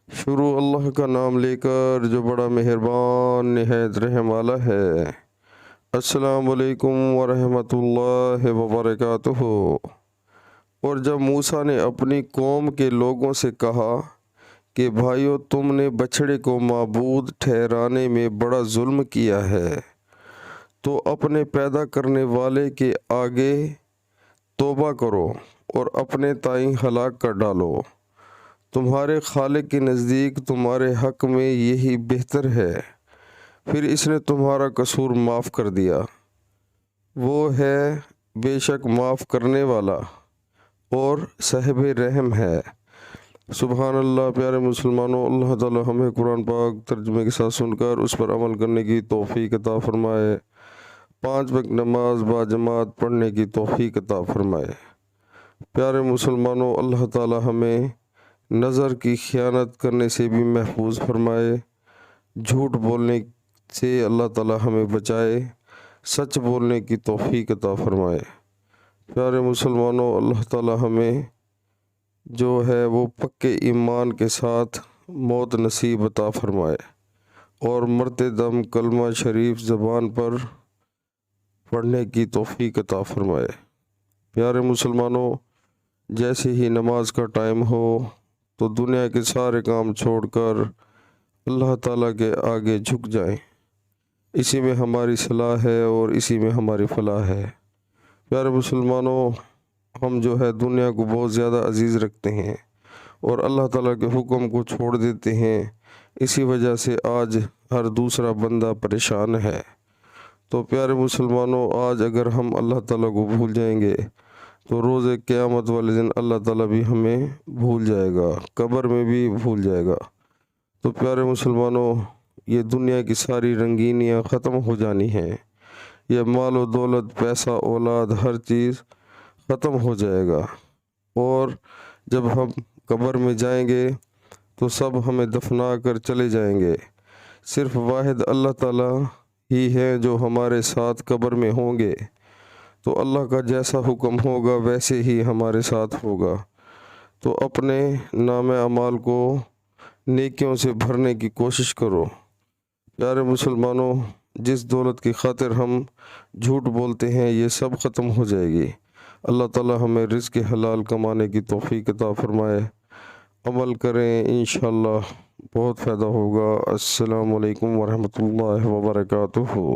शुरू अल्लाह का नाम लेकर जो बड़ा मेहरबान निहायत रहम वाला है। अस्सलाम वालेकुम वरहमतुल्लाहि वबरकातुहू। और जब मूसा ने अपनी कौम के लोगों से कहा कि भाइयों, तुमने बछड़े को माबूद ठहराने में बड़ा जुल्म किया है, तो अपने पैदा करने वाले के आगे तौबा करो और अपने ताईं हलाक कर डालो। तुम्हारे खालिक के नज़दीक तुम्हारे हक़ में यही बेहतर है। फिर इसने तुम्हारा कसूर माफ़ कर दिया। वो है बेशक माफ़ करने वाला और साहिब रहम है। सुबहान अल्लाह। प्यारे मुसलमानों, अल्लाह ताला हमें कुरान पाक तर्जुमे के साथ सुनकर उस पर अमल करने की तौफीक अता फ़रमाए। 5 वक्त नमाज बाजमात पढ़ने की तौफीक अता फ़रमाए। प्यारे मुसलमानों, अल्लाह ताला हमें नज़र की ख़यानत करने से भी महफूज फरमाए। झूठ बोलने से अल्लाह ताला हमें बचाए। सच बोलने की तौफीक अता फ़रमाए। प्यारे मुसलमानों, अल्लाह ताला हमें जो है वो पक्के ईमान के साथ मौत नसीब अता फ़रमाए और मरते दम कलमा शरीफ ज़बान पर पढ़ने की तौफीक अता फ़रमाए। प्यारे मुसलमानों, जैसे ही नमाज का टाइम हो तो दुनिया के सारे काम छोड़कर अल्लाह ताला के आगे झुक जाएं। इसी में हमारी सलाह है और इसी में हमारी फलाह है। प्यारे मुसलमानों, हम जो है दुनिया को बहुत ज़्यादा अजीज़ रखते हैं और अल्लाह ताला के हुक्म को छोड़ देते हैं। इसी वजह से आज हर दूसरा बंदा परेशान है। तो प्यारे मुसलमानों, आज अगर हम अल्लाह ताला को भूल जाएंगे तो रोज़े क़यामत वाले दिन अल्लाह ताला भी हमें भूल जाएगा, कब्र में भी भूल जाएगा। तो प्यारे मुसलमानों, ये दुनिया की सारी रंगीनियाँ ख़त्म हो जानी हैं। ये माल और दौलत, पैसा, औलाद, हर चीज़ ख़त्म हो जाएगा और जब हम कब्र में जाएंगे तो सब हमें दफना कर चले जाएंगे। सिर्फ़ वाहिद अल्लाह ताला ही है जो हमारे साथ कब्र में होंगे। तो अल्लाह का जैसा हुक्म होगा वैसे ही हमारे साथ होगा। तो अपने नामे अमाल को नेकियों से भरने की कोशिश करो। प्यारे मुसलमानों, जिस दौलत की खातिर हम झूठ बोलते हैं ये सब ख़त्म हो जाएगी। अल्लाह ताला हमें रिज़्क़ हलाल कमाने की तौफीक अता फ़रमाए। अमल करें, इंशाअल्लाह बहुत फ़ायदा होगा। अस्सलामु अलैकुम वरहमतुल्लाहि वबरकातुहू।